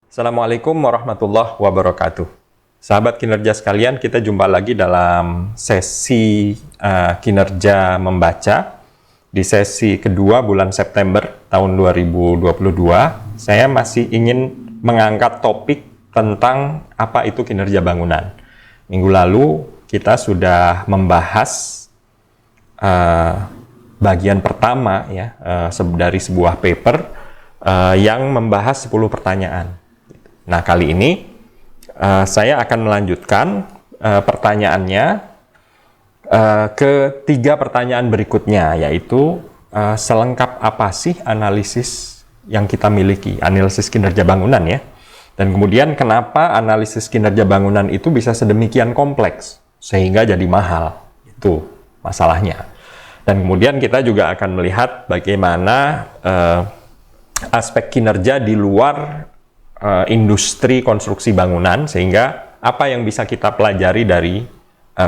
Assalamualaikum warahmatullahi wabarakatuh. Sahabat kinerja sekalian, kita jumpa lagi dalam sesi kinerja membaca. Di sesi kedua bulan September tahun 2022, saya masih ingin mengangkat topik tentang apa itu kinerja bangunan. Minggu lalu kita sudah membahas bagian pertama ya dari sebuah paper yang membahas 10 pertanyaan. Nah, kali ini saya akan melanjutkan pertanyaannya ke 3 pertanyaan berikutnya, yaitu selengkap apa sih analisis yang kita miliki, analisis kinerja bangunan ya. Dan kemudian kenapa analisis kinerja bangunan itu bisa sedemikian kompleks sehingga jadi mahal, itu masalahnya. Dan kemudian kita juga akan melihat bagaimana aspek kinerja di luar industri konstruksi bangunan, sehingga apa yang bisa kita pelajari dari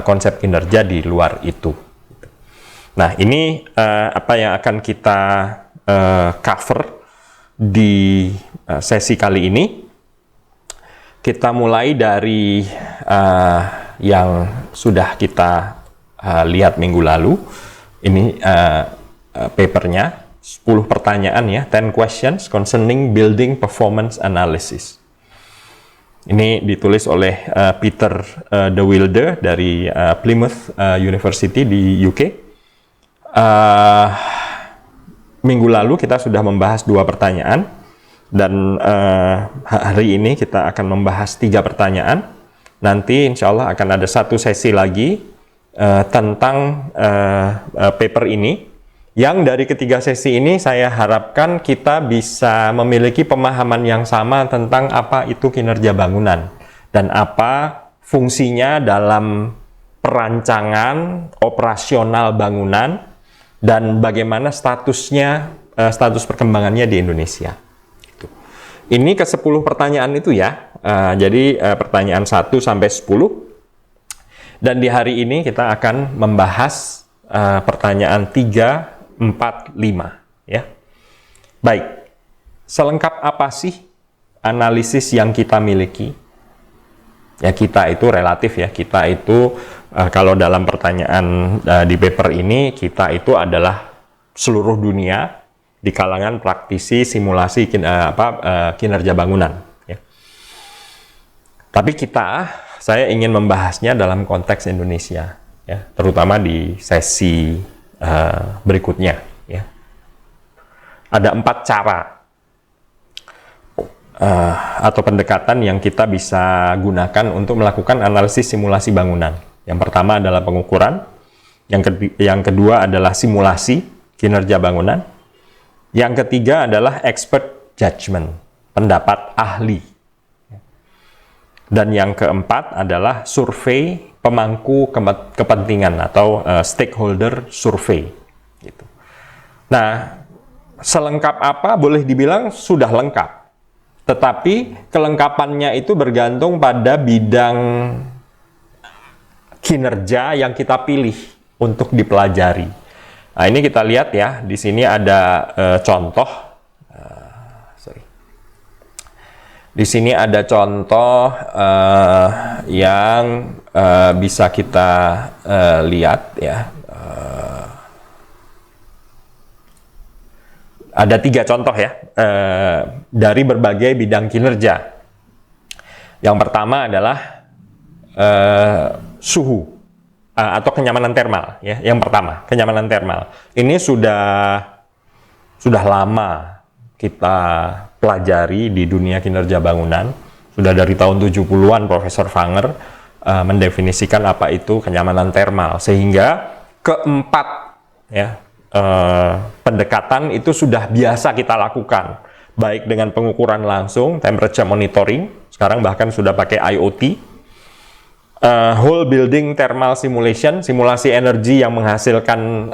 konsep kinerja di luar itu. Nah, ini apa yang akan kita cover di sesi kali ini. Kita mulai dari yang sudah kita lihat minggu lalu. Ini papernya. 10 pertanyaan ya, 10 questions concerning building performance analysis. Ini ditulis oleh Peter De Wilde dari Plymouth University di UK. Minggu lalu kita sudah membahas 2 pertanyaan, dan hari ini kita akan membahas 3 pertanyaan. Nanti insya Allah akan ada 1 sesi lagi tentang paper ini. Yang dari ketiga sesi ini saya harapkan kita bisa memiliki pemahaman yang sama tentang apa itu kinerja bangunan dan apa fungsinya dalam perancangan operasional bangunan dan bagaimana statusnya, status perkembangannya di Indonesia. Ini ke 10 pertanyaan itu ya. Jadi pertanyaan 1 sampai 10. Dan di hari ini kita akan membahas pertanyaan 3, 4, 5 ya. Baik, selengkap apa sih analisis yang kita miliki? Ya, kita itu relatif ya, kita itu kalau dalam pertanyaan di paper ini, kita itu adalah seluruh dunia di kalangan praktisi simulasi kinerja bangunan ya. Tapi saya ingin membahasnya dalam konteks Indonesia ya, terutama di sesi berikutnya ya. Ada 4 cara atau pendekatan yang kita bisa gunakan untuk melakukan analisis simulasi bangunan. Yang pertama adalah pengukuran, yang kedua adalah simulasi kinerja bangunan, yang ketiga adalah expert judgment, pendapat ahli, dan yang keempat adalah survei pemangku kepentingan atau stakeholder survey gitu. Nah, selengkap apa boleh dibilang sudah lengkap, tetapi kelengkapannya itu bergantung pada bidang kinerja yang kita pilih untuk dipelajari. Nah, ini kita lihat ya, di sini ada contoh. Di sini ada contoh yang bisa kita lihat ya. Ada 3 contoh ya dari berbagai bidang kinerja. Yang pertama adalah suhu atau kenyamanan termal ya. Yang pertama, kenyamanan termal. Ini sudah lama kita pelajari di dunia kinerja bangunan. Sudah dari tahun 70-an Profesor Fanger mendefinisikan apa itu kenyamanan termal, sehingga keempat ya pendekatan itu sudah biasa kita lakukan, baik dengan pengukuran langsung, temperature monitoring, sekarang bahkan sudah pakai IoT, whole building thermal simulation, simulasi energi yang menghasilkan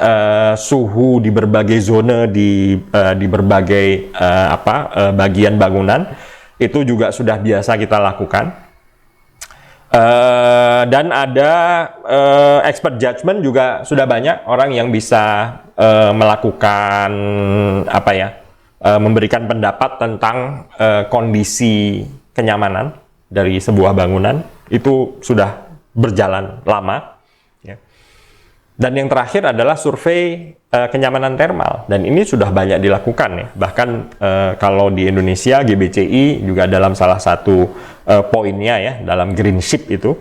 suhu di berbagai zona di berbagai bagian bangunan, itu juga sudah biasa kita lakukan. Dan ada expert judgment juga sudah banyak orang yang bisa melakukan memberikan pendapat tentang kondisi kenyamanan dari sebuah bangunan itu sudah berjalan lama. Ya. Dan yang terakhir adalah survei kenyamanan termal, dan ini sudah banyak dilakukan ya. Bahkan kalau di Indonesia GBCI juga dalam salah satu poinnya ya dalam Green Ship itu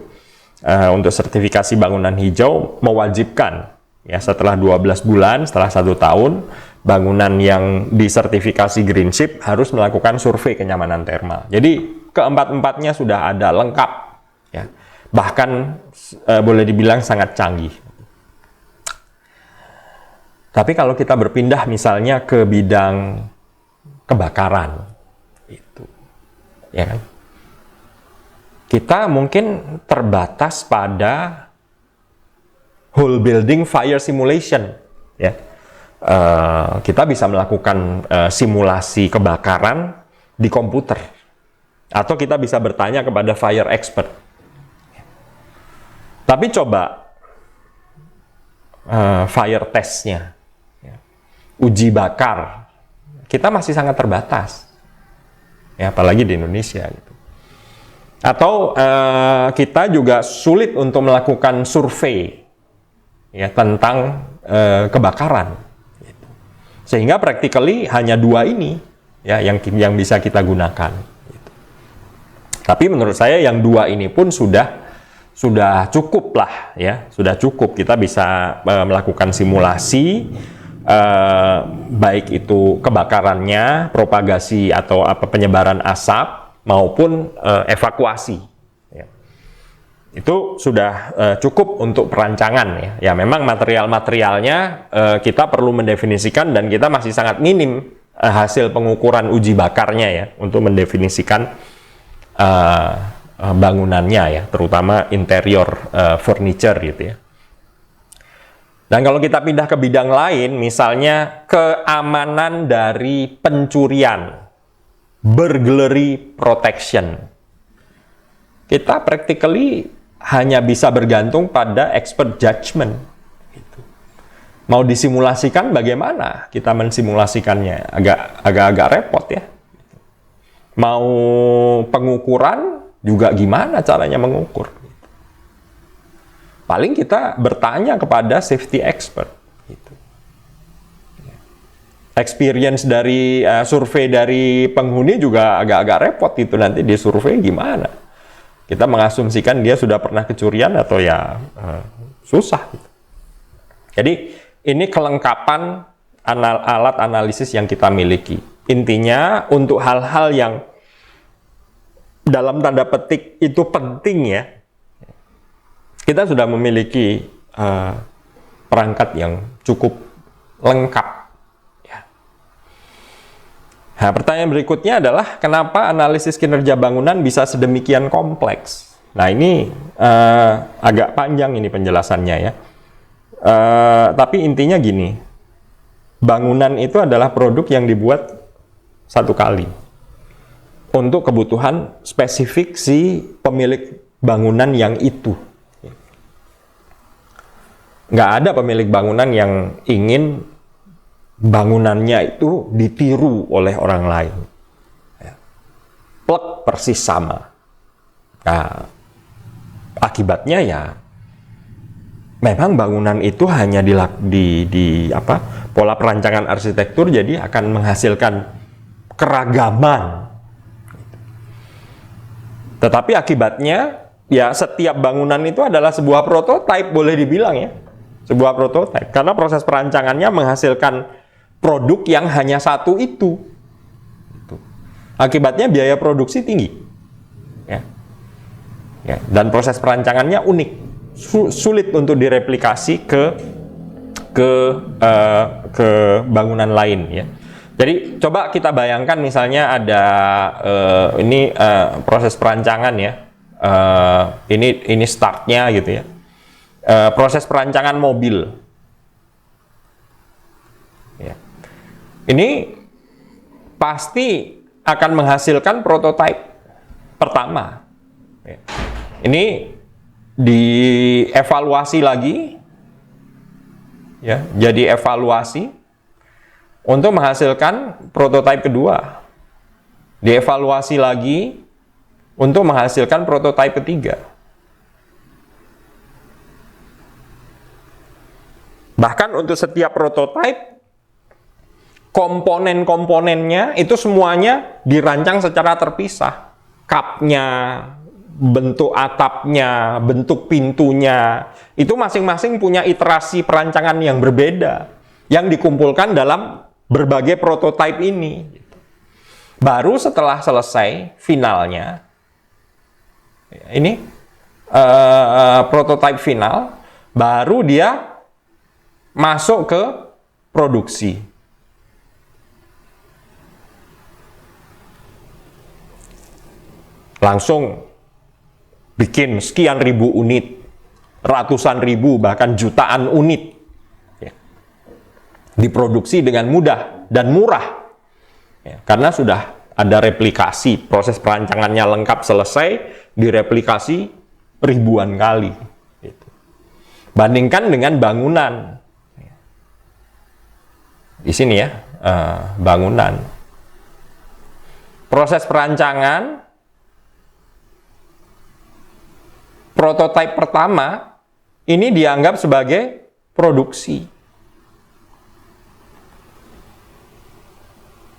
untuk sertifikasi bangunan hijau mewajibkan ya setelah 12 bulan, setelah 1 tahun, bangunan yang disertifikasi Green Ship harus melakukan survei kenyamanan termal. Jadi keempat-empatnya sudah ada lengkap, ya. Bahkan boleh dibilang sangat canggih. Tapi kalau kita berpindah misalnya ke bidang kebakaran, itu, ya kan? Kita mungkin terbatas pada whole building fire simulation, ya. Kita bisa melakukan simulasi kebakaran di komputer, atau kita bisa bertanya kepada fire expert. Tapi coba fire testnya, ya, uji bakar, kita masih sangat terbatas, ya, apalagi di Indonesia. Gitu. Atau kita juga sulit untuk melakukan survei, ya, tentang kebakaran. Sehingga practically hanya 2 ini ya yang bisa kita gunakan. Gitu. Tapi menurut saya yang 2 ini pun sudah cukup lah ya, sudah cukup kita bisa melakukan simulasi baik itu kebakarannya, propagasi atau penyebaran asap maupun evakuasi. Itu sudah cukup untuk perancangan ya. Ya memang material-materialnya kita perlu mendefinisikan dan kita masih sangat minim hasil pengukuran uji bakarnya ya untuk mendefinisikan bangunannya ya, terutama interior furniture gitu ya. Dan kalau kita pindah ke bidang lain, misalnya keamanan dari pencurian, burglary protection, kita practically hanya bisa bergantung pada expert judgment. Gitu. Mau disimulasikan bagaimana kita mensimulasikannya? Agak repot ya. Mau pengukuran juga gimana caranya mengukur? Paling kita bertanya kepada safety expert. Gitu. Experience dari survei dari penghuni juga agak repot itu, nanti di survei gimana? Kita mengasumsikan dia sudah pernah kecurian atau ya susah. Gitu. Jadi ini kelengkapan alat analisis yang kita miliki. Intinya untuk hal-hal yang dalam tanda petik itu penting ya, kita sudah memiliki perangkat yang cukup lengkap. Nah, pertanyaan berikutnya adalah kenapa analisis kinerja bangunan bisa sedemikian kompleks? Nah, ini agak panjang ini penjelasannya ya. Tapi intinya gini, bangunan itu adalah produk yang dibuat satu kali untuk kebutuhan spesifik si pemilik bangunan yang itu. Nggak ada pemilik bangunan yang ingin bangunannya itu ditiru oleh orang lain. Plek persis sama. Nah, akibatnya ya memang bangunan itu hanya pola perancangan arsitektur, jadi akan menghasilkan keragaman. Tetapi akibatnya ya setiap bangunan itu adalah sebuah prototipe, boleh dibilang ya. Sebuah prototipe, karena proses perancangannya menghasilkan produk yang hanya satu itu. Akibatnya biaya produksi tinggi. Ya. Dan proses perancangannya unik. Sulit untuk direplikasi ke bangunan lain ya. Jadi coba kita bayangkan misalnya ada proses perancangan ya. Ini startnya gitu ya. Proses perancangan mobil. Ya. Ini pasti akan menghasilkan prototipe pertama. Ya. Ini dievaluasi lagi, ya, jadi evaluasi. untuk menghasilkan prototipe kedua. Dievaluasi lagi untuk menghasilkan prototipe ketiga. Bahkan untuk setiap prototipe, komponen-komponennya itu semuanya dirancang secara terpisah. Cupnya, bentuk atapnya, bentuk pintunya, itu masing-masing punya iterasi perancangan yang berbeda, yang dikumpulkan dalam berbagai prototipe ini. Baru setelah selesai finalnya, ini prototipe final, baru dia masuk ke produksi. Langsung bikin sekian ribu unit, ratusan ribu, bahkan jutaan unit. Ya. Diproduksi dengan mudah dan murah. Ya, karena sudah ada replikasi, proses perancangannya lengkap selesai, direplikasi ribuan kali. Gitu. Bandingkan dengan bangunan. Di sini ya, bangunan. Proses perancangan, prototipe pertama, ini dianggap sebagai produksi.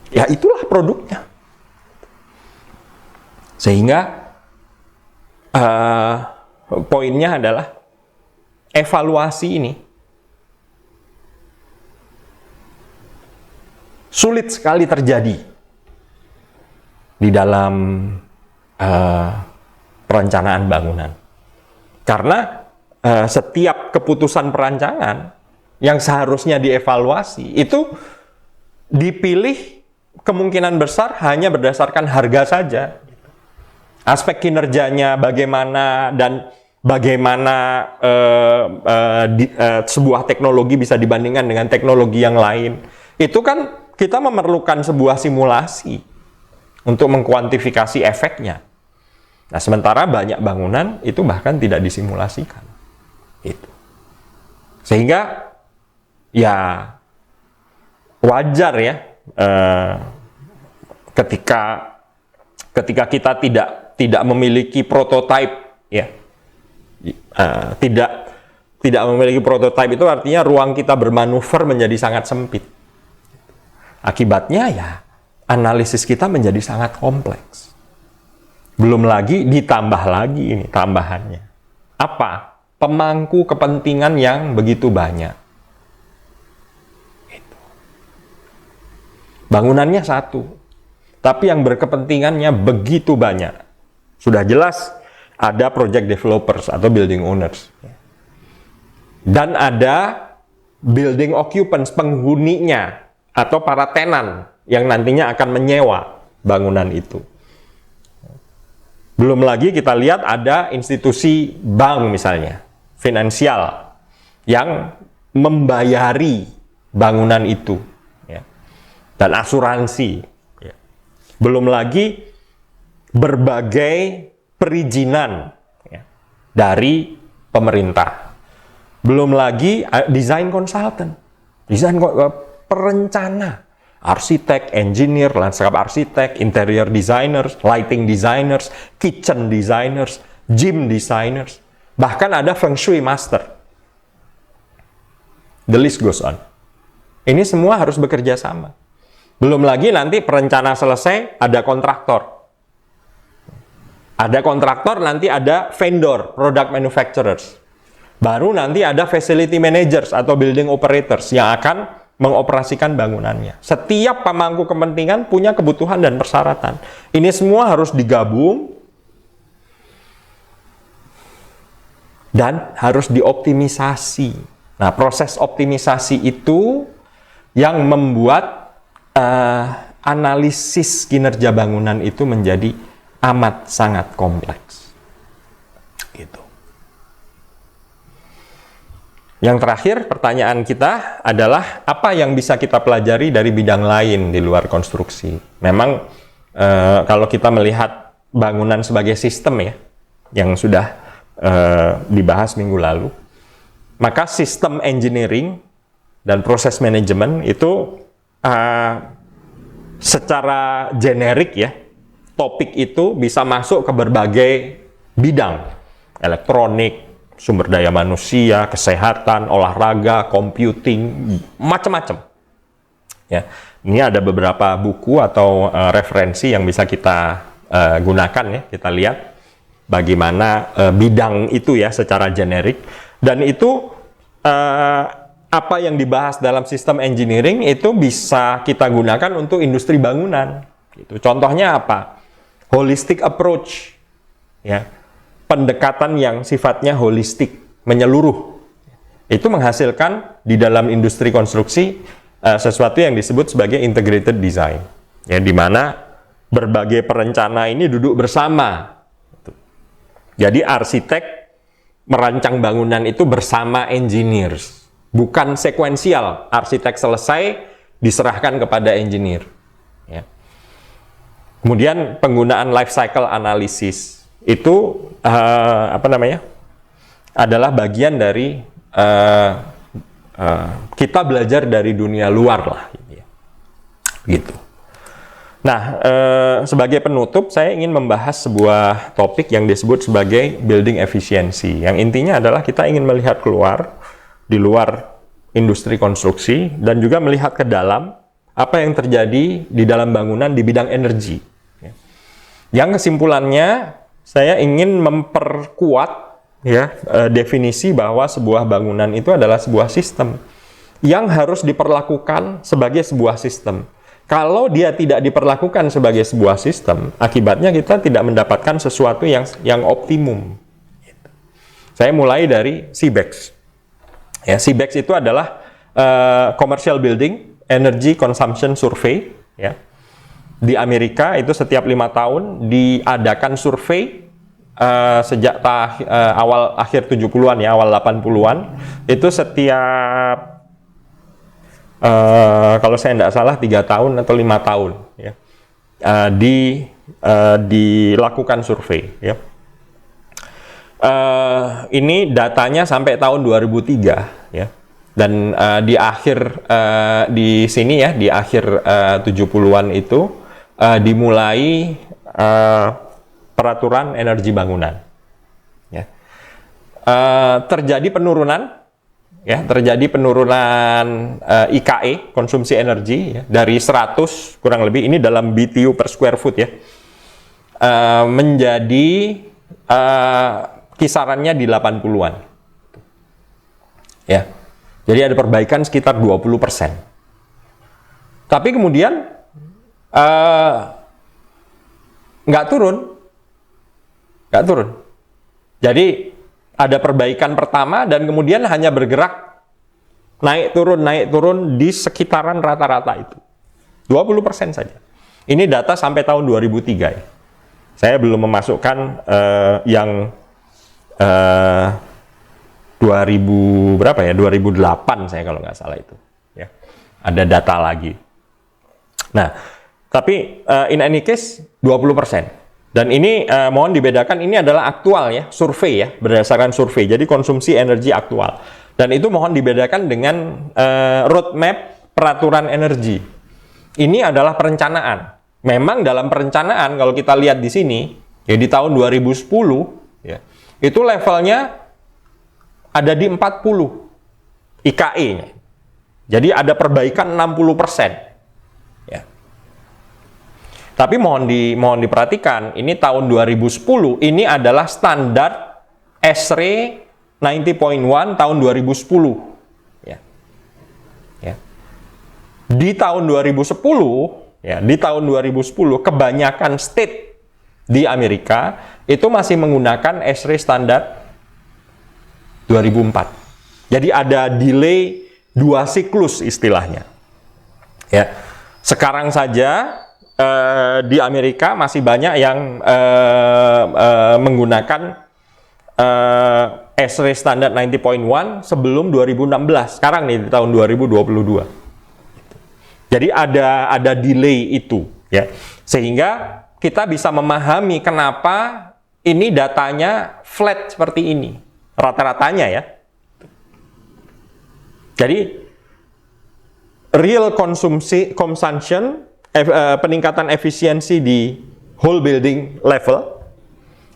Ya itulah produknya. Sehingga poinnya adalah evaluasi ini sulit sekali terjadi di dalam perencanaan bangunan. Karena setiap keputusan perancangan yang seharusnya dievaluasi itu dipilih kemungkinan besar hanya berdasarkan harga saja. Aspek kinerjanya bagaimana dan bagaimana sebuah teknologi bisa dibandingkan dengan teknologi yang lain. Itu kan kita memerlukan sebuah simulasi untuk mengkuantifikasi efeknya. Nah, sementara banyak bangunan itu bahkan tidak disimulasikan. Itu. Sehingga ya wajar ya ketika kita tidak memiliki prototipe ya, tidak memiliki prototipe itu artinya ruang kita bermanuver menjadi sangat sempit. Akibatnya ya analisis kita menjadi sangat kompleks. Belum lagi ditambah lagi ini tambahannya. Apa? Pemangku kepentingan yang begitu banyak. Bangunannya satu, tapi yang berkepentingannya begitu banyak. Sudah jelas ada project developers atau building owners. Dan ada building occupants, penghuninya, atau para tenan yang nantinya akan menyewa bangunan itu. Belum lagi kita lihat ada institusi bank misalnya, finansial, yang membayari bangunan itu. Dan asuransi. Belum lagi berbagai perizinan dari pemerintah. Belum lagi desain konsultan, desain perencana, arsitek, engineer, landscape arsitek, interior designers, lighting designers, kitchen designers, gym designers, bahkan ada feng shui master. The list goes on. Ini semua harus bekerja sama. Belum lagi nanti perencana selesai, ada kontraktor. Ada kontraktor, nanti ada vendor, product manufacturers. Baru nanti ada facility managers atau building operators yang akan mengoperasikan bangunannya. Setiap pemangku kepentingan punya kebutuhan dan persyaratan. Ini semua harus digabung dan harus dioptimisasi. Nah, proses optimisasi itu yang membuat analisis kinerja bangunan itu menjadi amat sangat kompleks. Gitu. Yang terakhir, pertanyaan kita adalah apa yang bisa kita pelajari dari bidang lain di luar konstruksi? Memang kalau kita melihat bangunan sebagai sistem ya, yang sudah dibahas minggu lalu, maka sistem engineering dan proses manajemen itu secara generik ya, topik itu bisa masuk ke berbagai bidang, elektronik, sumber daya manusia, kesehatan, olahraga, computing, macam-macam. Ya, ini ada beberapa buku atau referensi yang bisa kita gunakan ya, kita lihat bagaimana bidang itu ya secara generik, dan itu apa yang dibahas dalam sistem engineering itu bisa kita gunakan untuk industri bangunan. Gitu. Contohnya apa? Holistic approach, ya, pendekatan yang sifatnya holistik, menyeluruh. Itu menghasilkan di dalam industri konstruksi sesuatu yang disebut sebagai integrated design, ya, di mana berbagai perencana ini duduk bersama. Jadi arsitek merancang bangunan itu bersama engineers. Bukan sekuensial, arsitek selesai diserahkan kepada engineer. Ya. Kemudian penggunaan life cycle analysis itu adalah bagian dari kita belajar dari dunia luar lah, gitu. Nah, sebagai penutup saya ingin membahas sebuah topik yang disebut sebagai building efficiency. Yang intinya adalah kita ingin melihat keluar di luar industri konstruksi dan juga melihat ke dalam apa yang terjadi di dalam bangunan di bidang energi. Yang kesimpulannya saya ingin memperkuat ya definisi bahwa sebuah bangunan itu adalah sebuah sistem yang harus diperlakukan sebagai sebuah sistem. Kalau dia tidak diperlakukan sebagai sebuah sistem, akibatnya kita tidak mendapatkan sesuatu yang optimum. Saya mulai dari CBEX. Ya, CBEX itu adalah Commercial Building Energy Consumption Survey. Ya. Di Amerika itu setiap 5 tahun diadakan survei sejak akhir 70-an ya, awal 80-an. Itu setiap kalau saya tidak salah 3 tahun atau 5 tahun ya, dilakukan survei ya. Ini datanya sampai tahun 2003 ya. Dan di akhir di sini ya, di akhir 70-an itu dimulai peraturan energi bangunan. Ya. Terjadi penurunan ya, terjadi penurunan IKE, konsumsi energi ya, dari 100 kurang lebih, ini dalam BTU per square foot ya, menjadi kisarannya di 80-an. Ya. Jadi ada perbaikan sekitar 20%. Tapi kemudian nggak turun. Jadi ada perbaikan pertama dan kemudian hanya bergerak naik turun di sekitaran rata-rata itu. 20% saja. Ini data sampai tahun 2003 ya. Saya belum memasukkan yang 2000 berapa ya, 2008 saya kalau nggak salah itu ya, ada data lagi. Nah, tapi in any case 20%, dan ini mohon dibedakan, ini adalah aktual ya, survei ya, berdasarkan survei, jadi konsumsi energi aktual, dan itu mohon dibedakan dengan roadmap peraturan energi. Ini adalah perencanaan. Memang dalam perencanaan kalau kita lihat di sini ya, di tahun 2010 ya, itu levelnya ada di 40 IKE-nya. Jadi ada perbaikan 60%. Ya. Tapi mohon diperhatikan, ini tahun 2010, ini adalah standar SRE 90.1 tahun 2010. Ya. Ya. Di tahun 2010, ya, di tahun 2010 kebanyakan state di Amerika itu masih menggunakan SRE standar 2004. Jadi ada delay 2 siklus istilahnya. Ya. Sekarang saja di Amerika masih banyak yang menggunakan SRE standar 90.1 sebelum 2016. Sekarang nih di tahun 2022. Jadi ada delay itu ya. Sehingga kita bisa memahami kenapa ini datanya flat seperti ini. Rata-ratanya ya. Jadi real consumption, peningkatan efisiensi di whole building level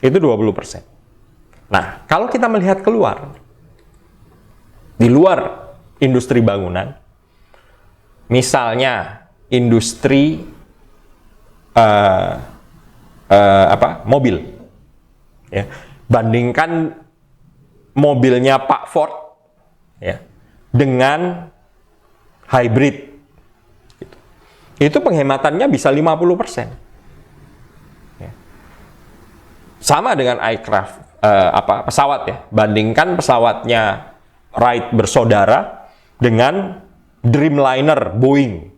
itu 20%. Nah, kalau kita melihat keluar, di luar industri bangunan, misalnya industri mobil, ya, bandingkan mobilnya Pak Ford, ya, dengan hybrid, itu penghematannya bisa 50%. Ya. Sama dengan aircraft, pesawat, ya, bandingkan pesawatnya Wright bersaudara dengan Dreamliner Boeing,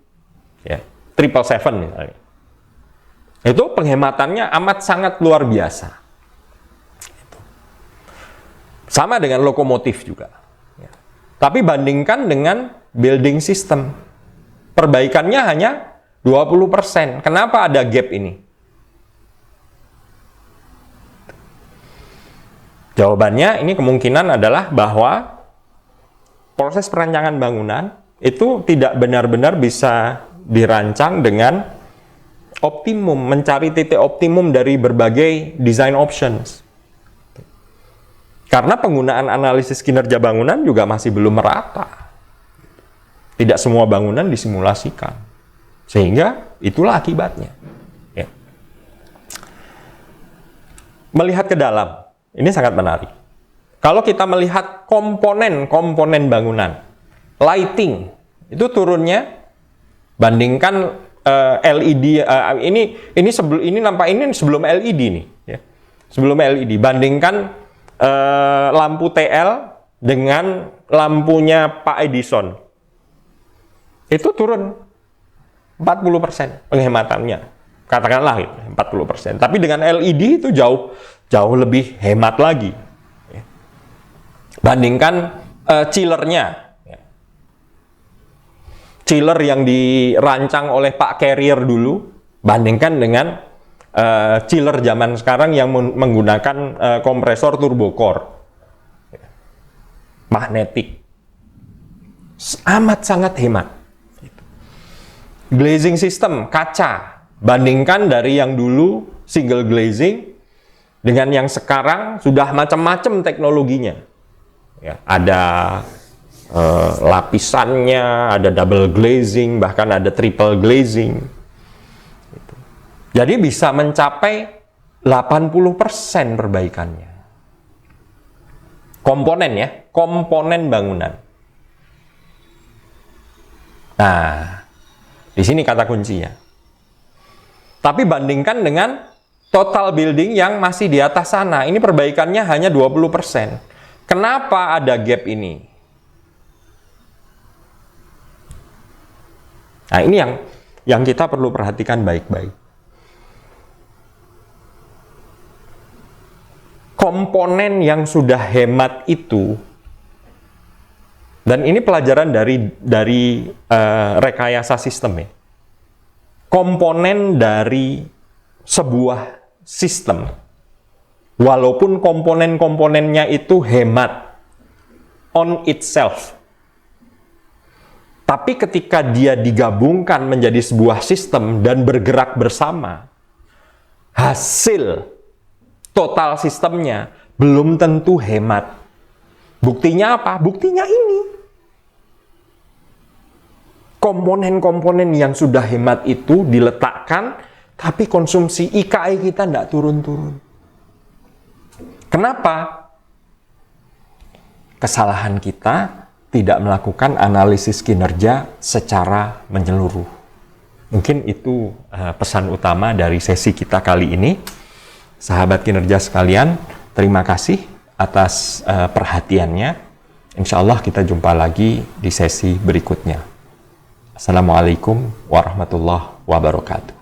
ya, 777 misalnya. Itu penghematannya amat sangat luar biasa. Sama dengan lokomotif juga. Ya. Tapi bandingkan dengan building system, perbaikannya hanya 20%. Kenapa ada gap ini? Jawabannya ini kemungkinan adalah bahwa proses perancangan bangunan itu tidak benar-benar bisa dirancang dengan optimum, mencari titik optimum dari berbagai design options. Karena penggunaan analisis kinerja bangunan juga masih belum merata. Tidak semua bangunan disimulasikan. Sehingga itulah akibatnya. Ya. Melihat ke dalam, ini sangat menarik. Kalau kita melihat komponen-komponen bangunan, lighting, itu turunnya, bandingkan LED, ini nampak ini sebelum LED nih, ya. Sebelum LED, bandingkan lampu TL dengan lampunya Pak Edison, itu turun 40% penghematannya, katakanlah 40%. Tapi dengan LED itu jauh lebih hemat lagi. Bandingkan chillernya, chiller yang dirancang oleh Pak Carrier dulu, bandingkan dengan chiller zaman sekarang yang menggunakan kompresor turbo core, magnetik, amat sangat hemat. Glazing system, kaca, bandingkan dari yang dulu single glazing dengan yang sekarang sudah macam-macam teknologinya. Ya, ada lapisannya, ada double glazing, bahkan ada triple glazing. Jadi bisa mencapai 80% perbaikannya. Komponen, ya, komponen bangunan. Nah, di sini kata kuncinya. Tapi bandingkan dengan total building yang masih di atas sana, ini perbaikannya hanya 20%. Kenapa ada gap ini? Nah, ini yang kita perlu perhatikan baik-baik. Komponen yang sudah hemat itu, dan ini pelajaran dari rekayasa sistem, ya. Komponen dari sebuah sistem, walaupun komponen-komponennya itu hemat on itself, tapi ketika dia digabungkan menjadi sebuah sistem dan bergerak bersama, hasil total sistemnya belum tentu hemat. Buktinya apa? Buktinya ini. Komponen-komponen yang sudah hemat itu diletakkan, tapi konsumsi IKI kita tidak turun-turun. Kenapa? Kesalahan kita tidak melakukan analisis kinerja secara menyeluruh. Mungkin itu pesan utama dari sesi kita kali ini. Sahabat kinerja sekalian, terima kasih atas perhatiannya. Insya Allah kita jumpa lagi di sesi berikutnya. Assalamualaikum warahmatullahi wabarakatuh.